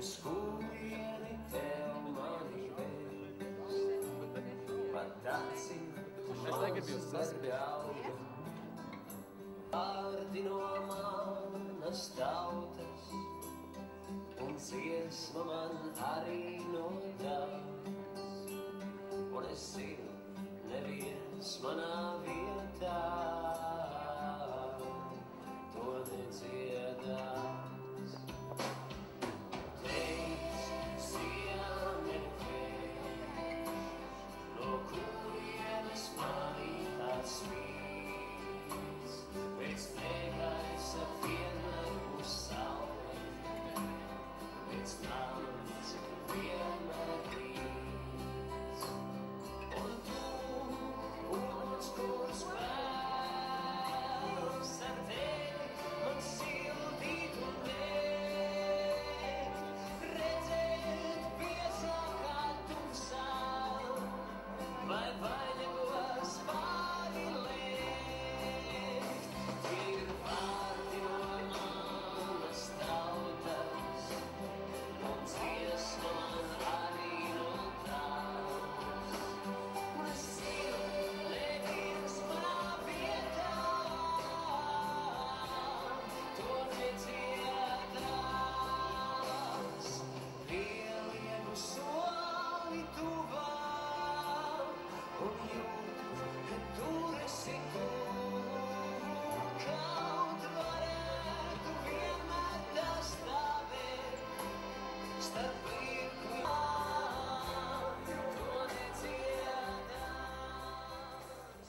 uz kurieni tev mani vēst. Pat acīm mazas ļauda, vārdi no manas tautas, un dziesma man arī no tās. Un es zinu, neviens manā vietā to nedziedās. Teic, siene vējš, no kurienes manī tāds spīdz, pēc negaisa vienmēr būs saule, pēc nakts vienmēr rīts. Un tu, uguns, kurs vēls ar tevi man sildīt un vērt, redzēt biezākā tumsā, vai vainagos pāri lēkt. Tie ir vārdi no manas tautas, un dziesma man arī no tās. Un es zinu, neviens manā vietā to nedziedās. Pielienu soli tuvāk un jūtu, ka tur esi tu. Kaut varētu vienmēr tā stāvēt starp mirkli, to nedziedās.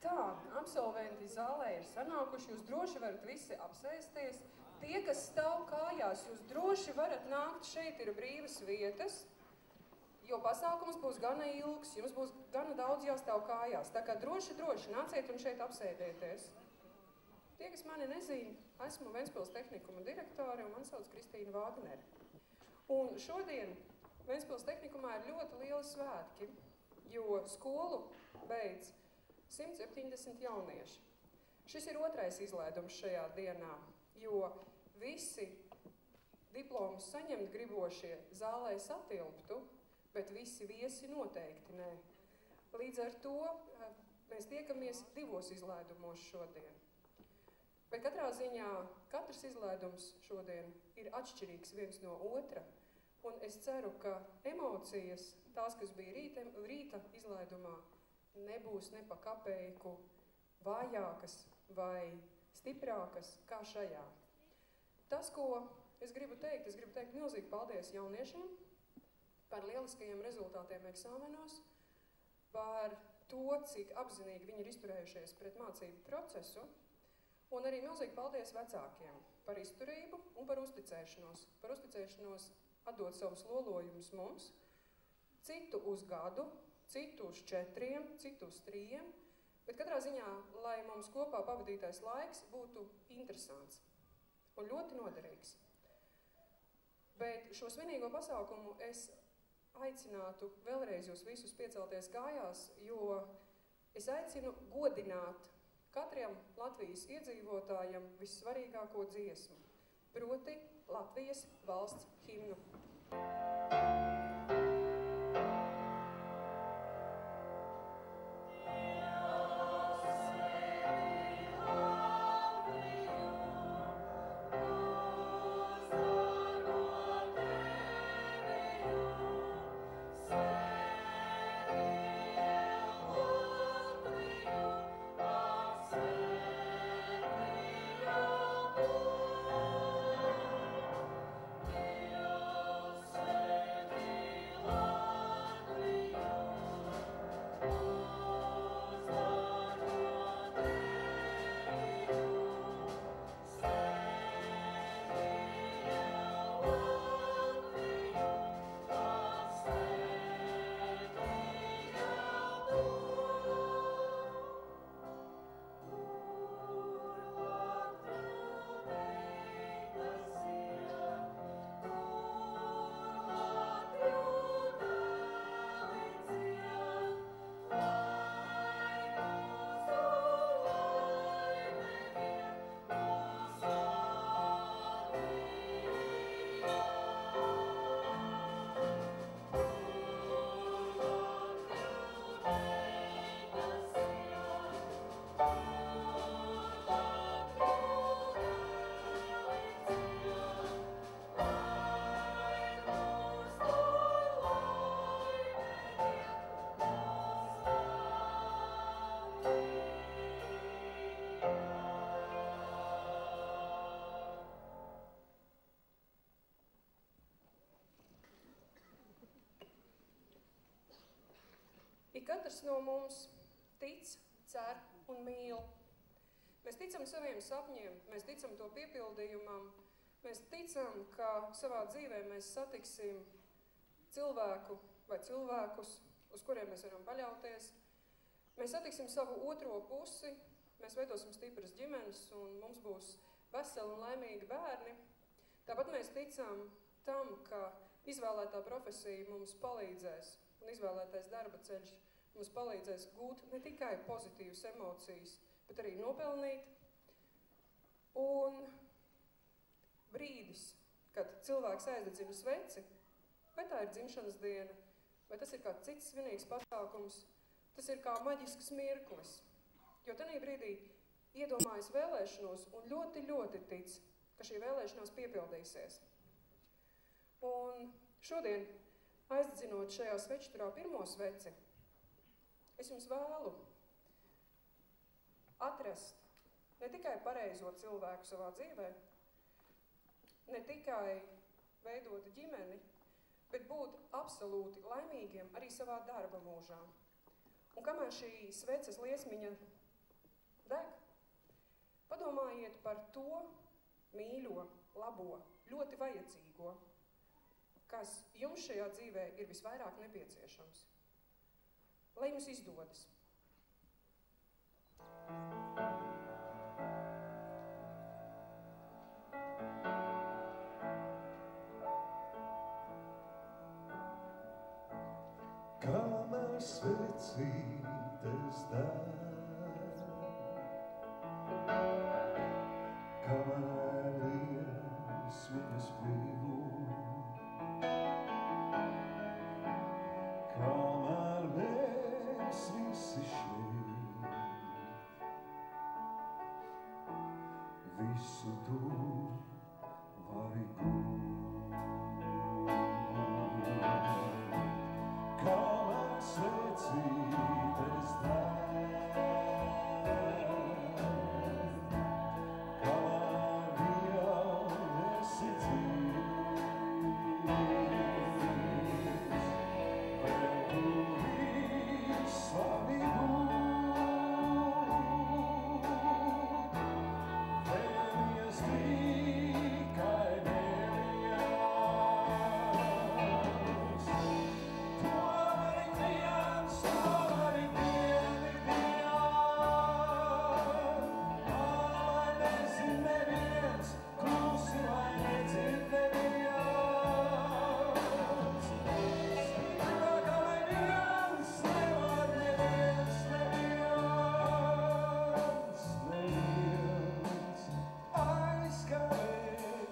Tā, absolventi zālē ir sanākuši, jūs droši varat visi apsēsties. Tie, kas stāv kājās, jūs droši varat nākt, šeit ir brīvas vietas, jo pasākums būs gana ilgs, jums būs gana daudz jāstāv kājās. Tā kā droši nāciet un šeit apsēdieties. Tie, kas mani nezina, esmu Ventspils tehnikuma direktore un mani sauc Kristīna Vāgnere. Un šodien Ventspils tehnikumā ir ļoti lieli svētki, jo skolu beidz 170 jaunieši. Šis ir otrais izlaidums šajā dienā, jo visi diplomus saņemt gribošie zālē satilptu, bet visi viesi noteikti nē. Līdz ar to mēs tiekamies divos izlaidumos šodien. Bet katrā ziņā katrs izlaidums šodien ir atšķirīgs viens no otra, un es ceru, ka emocijas, tās, kas bija rīta izlaidumā, nebūs ne pa kapeiku vājākas vai stiprākas kā šajā. Tas, ko es gribu teikt milzīgi paldies jauniešiem par lieliskajiem rezultātiem eksāmenos, par to, cik apzinīgi viņi ir izturējušies pret mācību procesu, un arī milzīgi paldies vecākiem par izturību un par uzticēšanos atdot savus lolojumus mums, citu uz gadu, citu uz 4, citu uz 3, bet katrā ziņā, lai mums kopā pavadītais laiks būtu interesants un ļoti noderīgs. Bet šo svinīgo pasākumu es aicinātu vēlreiz jūs visus piecelties kājās, jo es aicinu godināt katram Latvijas iedzīvotājam vissvarīgāko dziesmu, proti Latvijas valsts himnu. Dios Ik katrs no mums tic, cer un mīl. Mēs ticam saviem sapņiem, mēs ticam to piepildījumam, mēs ticam, ka savā dzīvē mēs satiksim cilvēku vai cilvēkus, uz kuriem mēs varam paļauties. Mēs satiksim savu otro pusi, mēs veidosim stipras ģimenes un mums būs veseli un laimīgi bērni. Tāpat mēs ticam tam, ka izvēlētā profesija mums palīdzēs un izvēlētais darba ceļš mums palīdzēs gūt ne tikai pozitīvas emocijas, bet arī nopelnīt. Un brīdis, kad cilvēks aizdedzina sveci, vai tā ir dzimšanas diena, vai tas ir kāds cits svinīgs pasākums, tas ir kā maģisks mirklis. Jo tanī brīdī iedomājas vēlēšanos un ļoti, ļoti tic, ka šī vēlēšanās piepildīsies. Un šodien, aizdedzinot šajā svečturā pirmo sveci, es jums vēlu atrast ne tikai pareizo cilvēku savā dzīvē, ne tikai veidot ģimeni, bet būt absolūti laimīgiem arī savā darba mūžā. Un kamēr šī sveces liesmiņa deg, padomājiet par to mīļo, labo, ļoti vajadzīgo, kas jums šajā dzīvē ir visvairāk nepieciešams. Lai jums izdodas! Kamēr svecītes deg, kamēr liesmiņas plīvo, kamēr mēs visi šeit, visu tu vari gūt. Kamēr svecītes deg, kamēr vēl esi dzīvs, vēl tu vislabi būt, vēlies tikai neviens. To vari viens, lai nezin neviens, klusi lai nedzird neviens. Stiprākā lai viens, nevar neviens aizskavēt to.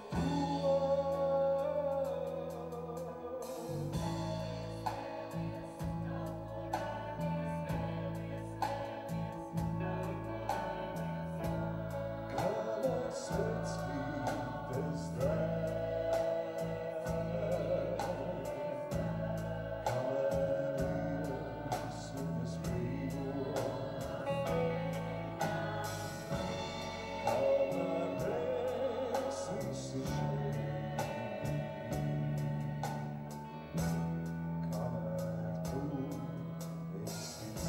Kamēr svecītes deg, kamēr liesmiņas plīvo, kamēr mēs visi šeit, kamēr tu esi dzīvs.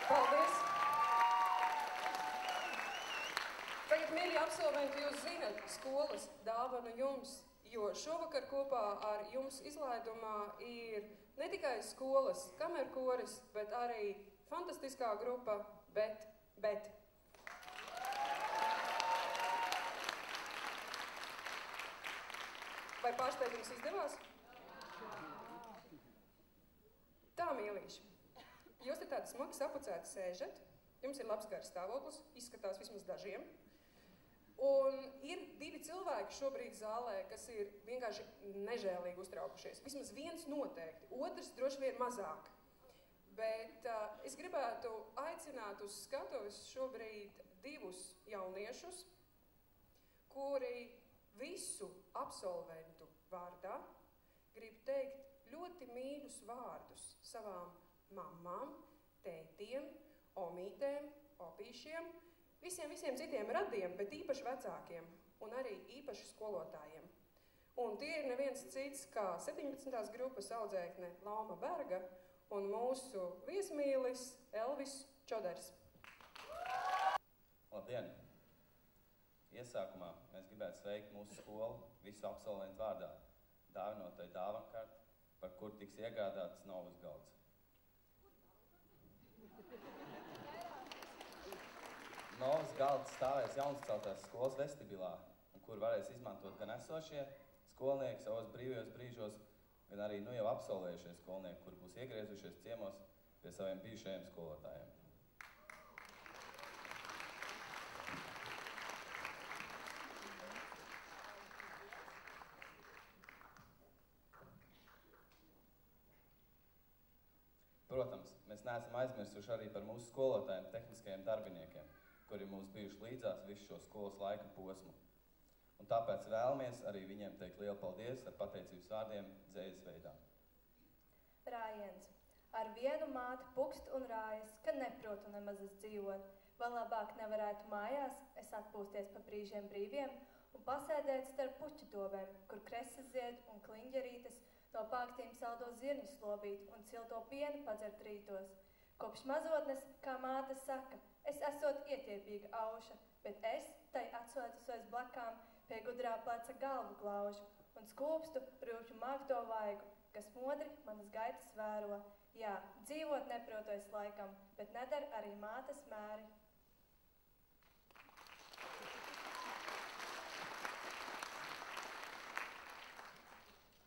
Paldies! Tagad, mīļie absolventi, jūs zinat skolas dāvanu jums, jo šovakar kopā ar jums izlaidumā ir ne tikai skolas kamerkoris, bet arī fantastiskā grupa Bet. Vai pārsteigums izdevās? Tā, mīlīši. Jūs te tādi smagi sapucēti sēžat, jums ir labs garas stāvoklis, izskatās vismaz dažiem. Un ir divi cilvēki šobrīd zālē, kas ir vienkārši nežēlīgi uztraukušies. Vismaz viens noteikti, otrs droši vien mazāk. Bet es gribētu aicināt uz skatuves šobrīd divus jauniešus, kuri visu absolventu vārdā grib teikt ļoti mīļus vārdus savām mammām, tētiem, omītēm, opīšiem, visiem citiem radiem, bet īpaši vecākiem un arī īpaši skolotājiem. Un tie ir neviens cits kā 17. grupas audzēkne Lauma Berga un mūsu viesmīlis Elvis Čoders. Labdien! Iesākumā mēs gribētu sveikt mūsu skolu visu absolventu vārdā, dāvinotai dāvankarti, par kur tiks iegādāts Novas galds. Novas galds stāvēs Jaunsceltās skolas vestibilā, un kur varēs izmantot gan esošie skolnieki savos brīvajos brīžos, gan arī nu jau absolvējušie skolnieki, kuri būs iegriezušies ciemos pie saviem bijušajiem skolotājiem. Protams, mēs neesam aizmirsuši arī par mūsu skolotājiem, tehniskajiem darbiniekiem, kuri mums bijuši līdzās visu šo skolas laika posmu. Un tāpēc vēlamies arī viņiem teikt lielu paldies ar pateicības vārdiem dzējas veidā. Rājiens. Ar vienu māti pukst un rājas, ka neprotu nemazas dzīvot. Vēl labāk nevarētu mājās, es atpūsties pa brīžiem brīviem un pasēdēt starp puķu dobēm, kur kreses zied un kliņģerītes no pākstīm saldo zirņu slobīt un silto pienu padzert rītos. Kopš mazotnes, kā māte saka, es esot ietiepīga auša, bet es tai atsotusies blakām pie gudrā pleca galvu glaužu un skūpstu rūpju mākto vaigu, kas modri manas gaitas vēro. Jā, dzīvot neprotojas laikam, bet nedar arī mātes mēri.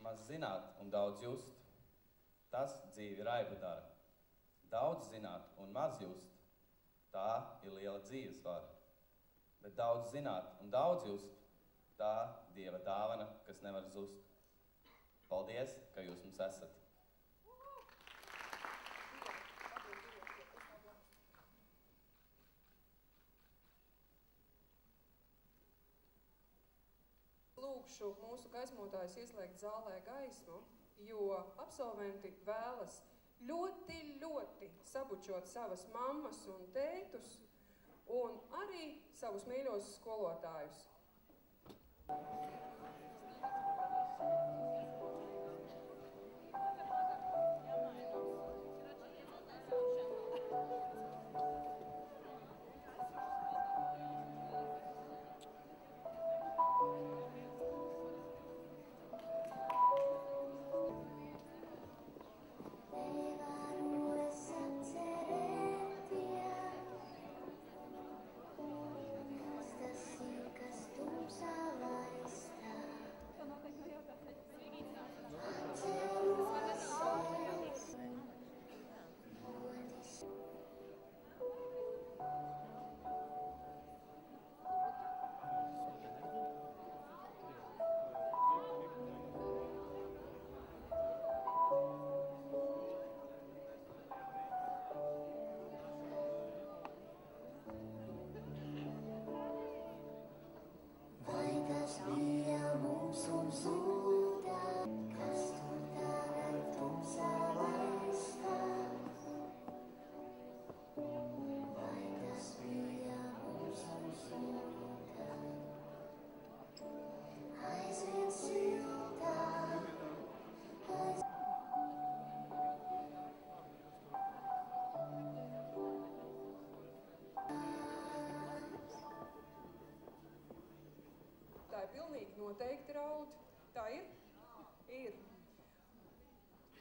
Maz zināt un daudz just, tas dzīvi raibu dara. Daudz zināt un maz just, tā ir liela dzīves vara. Bet daudz zināt un daudz just, tā Dieva dāvana, kas nevar zust. Paldies, ka jūs mums esat! Lūkšu mūsu gaismotājus ieslēgt zālē gaismu, jo absolventi vēlas ļoti sabučot savas mammas un tētus un arī savus mīļos skolotājus. Pilnīgi noteikti raud. Tā ir? Ir.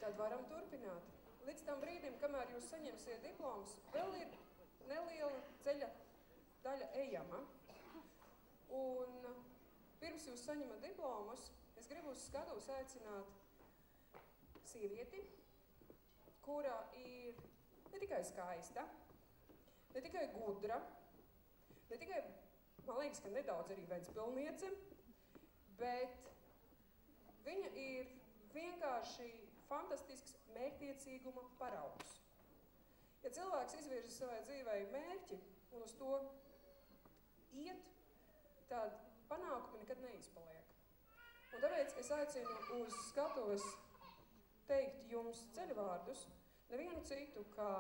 Tad varam turpināt. Līdz tam brīdim, kamēr jūs saņemsiet diplomus, vēl ir neliela ceļa daļa ejama. Un pirms jūs saņemat diplomus, es gribu uz skatuves aicināt sievieti, kura ir ne tikai skaista, ne tikai gudra, ne tikai, man liekas, ka nedaudz arī vecpilniece, bet viņa ir vienkārši fantastisks mērķtiecīguma paraugs. Ja cilvēks izvirza savai dzīvei mērķi un uz to iet, tad panākumi nekad neizpaliek. Un tāpēc es aicinu uz skatuves teikt jums ceļvārdus, nevienu citu kā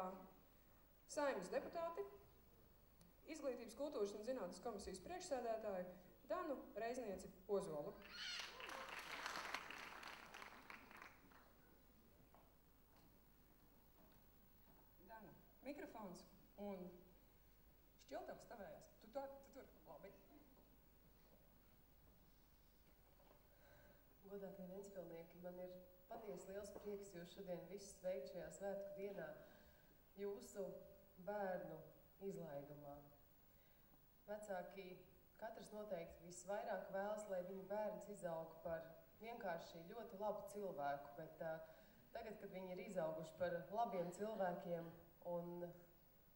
Saeimas deputāti, Izglītības, kultūras un zinātnes komisijas priekšsēdētāju Danu Reiznieci Ozolu. Dana, mikrofons un šķiltavs tavējās. Tu tur, labi. Godātie Ventspilnieki, man ir patiesi liels prieks jūs šodien visus sveikt šajā svētku dienā jūsu bērnu izlaidumā. Vecāki katrs noteikti visvairāk vēlas, lai viņu bērns izaug par vienkārši ļoti labu cilvēku, bet tagad, kad viņi ir izauguši par labiem cilvēkiem un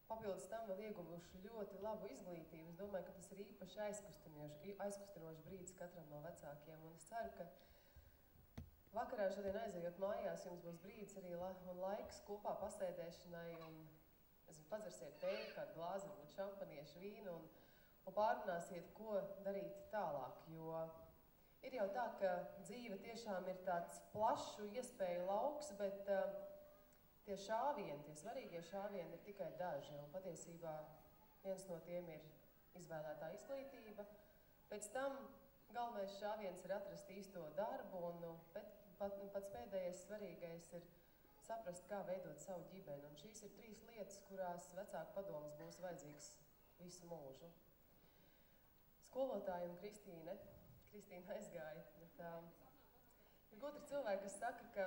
papildus tam vēl ieguvuši ļoti labu izglītību, es domāju, ka tas ir īpaši aizkustinošs brīdis katram no vecākiem. Un es ceru, ka vakarā šodien aizejot mājās, jums būs brīdis arī un laiks kopā pasēdēšanai un padzersiet tēju, kādu glāzi, varbūt šampaniešu vīnu un pārunāsiet, ko darīt tālāk, jo ir jau tā, ka dzīve tiešām ir tāds plašu iespēju lauks, bet tie šāvieni, tie svarīgie šāvieni ir tikai daži, un patiesībā viens no tiem ir izvēlētā izglītība. Pēc tam galvenais šāviens ir atrast īsto darbu, un pats pēdējais svarīgais ir saprast, kā veidot savu ģimeni, un šīs ir 3 lietas, kurās vecāku padoms būs vajadzīgs visu mūžu. Skolotāja un Kristīna aizgāja, bet ir gudri cilvēki, kas saka, ka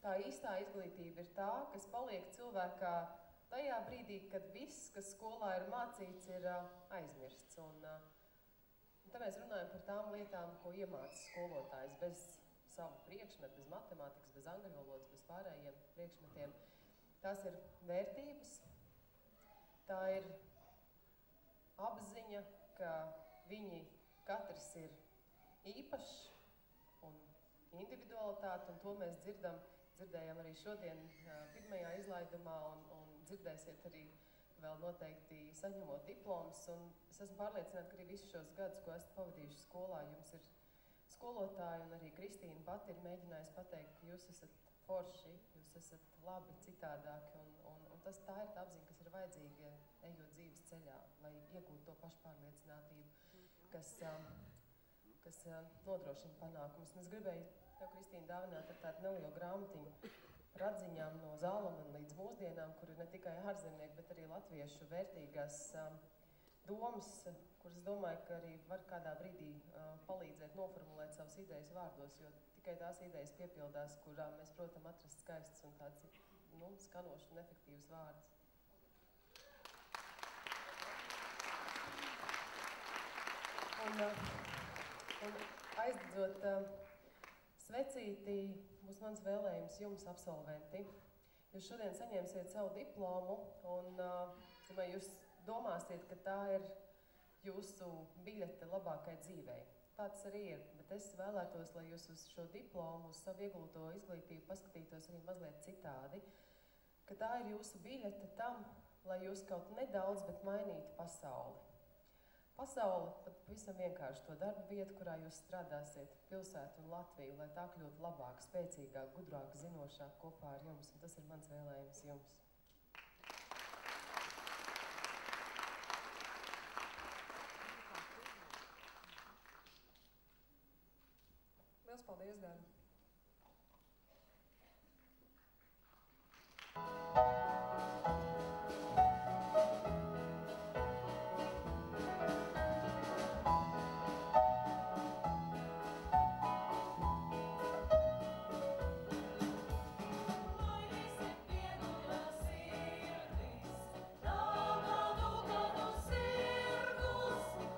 tā īstā izglītība ir tā, kas paliek cilvēkā tajā brīdī, kad viss, kas skolā ir mācīts, ir aizmirsts. Un tā mēs runājam par tām lietām, ko iemāca skolotājs bez savu priekšmetu, bez matemātikas, bez angļu valodas, bez pārējiem priekšmetiem. Tās ir vērtības, tā ir apziņa, ka viņi katrs ir īpašs un individualitāte, un to mēs dzirdējām arī šodien pirmajā izlaidumā, un dzirdēsiet arī vēl noteikti saņemot diplomas. Un es esmu pārliecināta, ka arī visus šos gadus, ko esat pavadījuši skolā, jums ir skolotāji, un arī Kristīna pati ir mēģinājusi pateikt, ka jūs esat forši, jūs esat labi, citādāki, un tā ir tā apziņa, kas ir vajadzīga ejot dzīves ceļā, lai iegūtu to pašpārliecinātību, kas nodrošina panākumus. Un es gribēju tev, Kristīna, dāvināt ar tādu nelielu grāmatiņu radziņām no Zālamana līdz mūsdienām, kur ir ne tikai ārzemnieki, bet arī latviešu vērtīgās domas, kuras es domāju, ka arī var kādā brīdī palīdzēt noformulēt savas idejas vārdos, jo tikai tās idejas piepildās, kurām mēs, protams, atrast skaistus un tāds skanošs un efektīvs vārdus. Un aizdedzot svecītī, būs mans vēlējums jums, absolventi. Jūs šodien saņemsiet savu diplomu, un jūs domāsiet, ka tā ir jūsu biļete labākai dzīvei. Tā tas arī ir, bet es vēlētos, lai jūs uz šo diplomu, uz savu iegūto izglītību paskatītos arī mazliet citādi, ka tā ir jūsu biļete tam, lai jūs kaut nedaudz, bet mainītu pasauli. Pasauli, pat visam vienkārši to darbu vietu, kurā jūs strādāsiet, pilsētu un Latviju, lai tā kļūtu labāk, spēcīgāk, gudrāk, zinošāk kopā ar jums, un tas ir mans vēlējums jums. Liels paldies, Dana!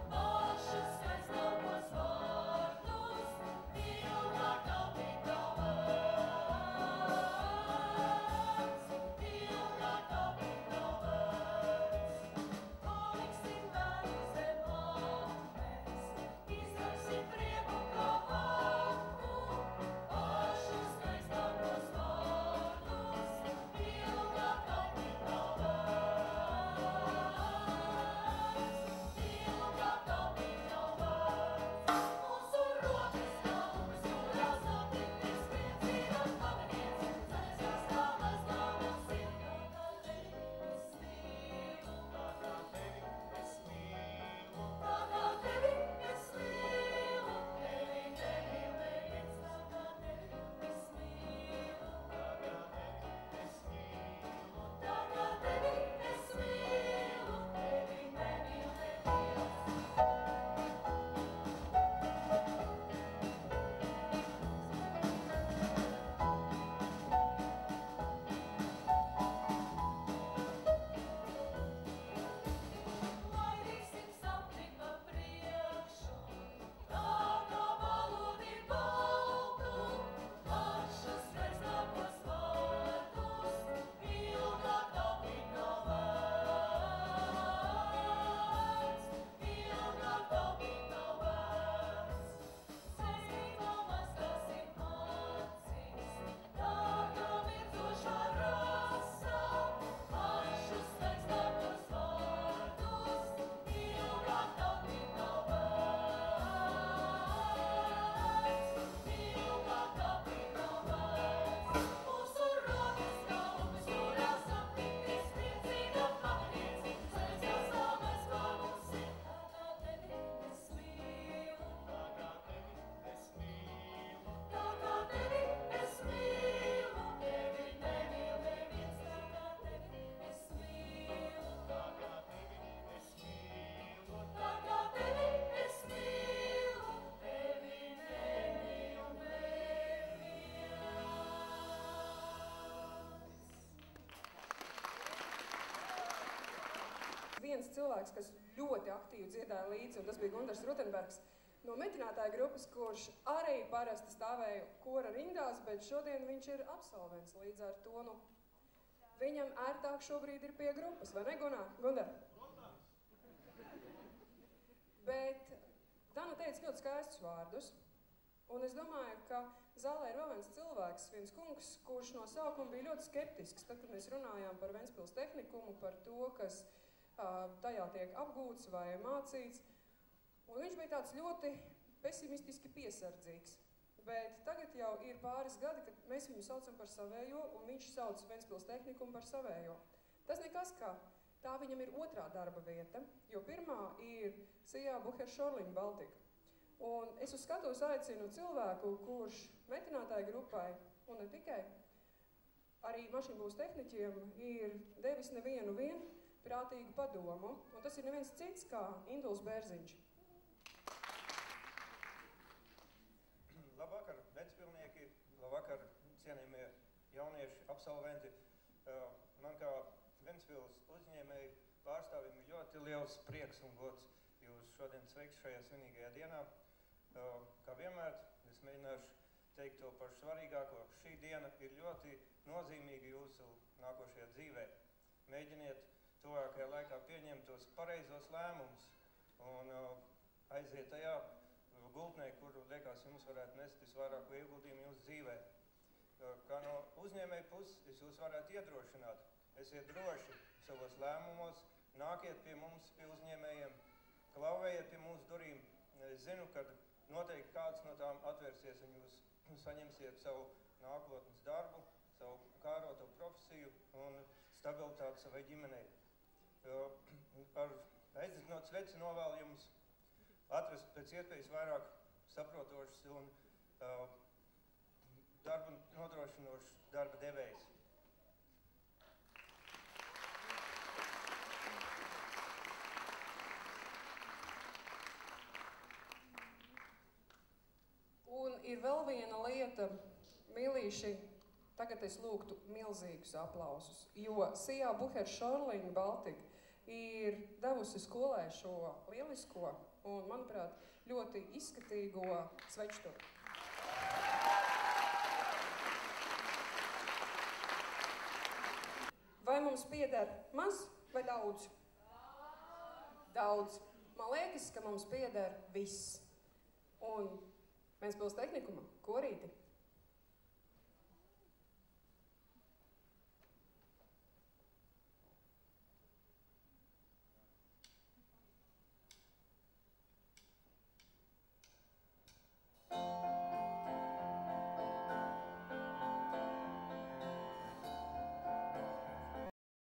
Pašas skaistākos vārdus, Dievu vārdā viens cilvēks, kas ļoti aktīvi dziedāja līdzi, un tas bija Gundars Rutenbergs, no metinātāja grupas, kurš arī parasti stāvēja kora rindās, bet šodien viņš ir absolvents. Līdz ar to, nu, viņam ērtāk šobrīd ir pie grupas, vai ne, Gundar? Bet Dana teica ļoti skaistus vārdus, un es domāju, ka zālē ir vēl viens cilvēks, viens kungs, kurš no sākuma bija ļoti skeptisks, tad, kad mēs runājām par Ventspils tehnikumu, par to, kas tajā tiek apgūts vai mācīts, un viņš bija tāds ļoti pesimistiski piesardzīgs. Bet tagad jau ir pāris gadi, kad mēs viņu saucam par savējo, un viņš sauc Ventspils tehnikumu par savējo. Tas nekas kā, tā viņam ir otrā darba vieta, jo pirmā ir Sijā Buher Šorliņa Baltika. Un es uz skatuves aicinu cilvēku, kurš metinātāja grupai, un ne tikai, arī mašīnbūvas tehniķiem ir devis nevienu prātīgu padomu, un tas ir neviens cits kā Induls Bērziņš. Labvakar, vecpilnieki, labvakar, cienījamie jaunieši, absolventi. Man kā Ventspils uzņēmēju pārstāvim ir ļoti liels prieks un gods jūs šodien sveikt šajā svinīgajā dienā. Kā vienmēr, es mēģināšu teikt to pašu svarīgāko. Šī diena ir ļoti nozīmīga jūsu nākošajā dzīvē. Mēģiniet tuvākajā laikā pieņemt tos pareizos lēmumus un aiziet tajā gultnē, kuru, liekas, jums varētu nest visvairāko ieguldījumu jūsu dzīvē. Kā no uzņēmēja puses es jūs varētu iedrošināt. Esiet droši savos lēmumos, nākiet pie mums, pie uzņēmējiem, klauvējiet pie mūsu durīm. Es zinu, ka noteikti kāds no tām atvērsies un jūs saņemsiet savu nākotnes darbu, savu kāroto profesiju un stabilitāti savai ģimenei. Ar aizdzinot sveci novēlu jums atrast pēc iespējas vairāk saprotošs un darbu nodrošinošs darba devējs. Un ir vēl viena lieta, mīlīši, tagad es lūgtu milzīgus aplausus, jo Sijā Buher Šorliņa Baltika ir devusi skolē šo lielisko un, manuprāt, ļoti izskatīgo svečturu. Vai mums pieder maz vai daudz? Daudz. Man liekas, ka mums pieder viss. Un Ventspils tehnikuma korīti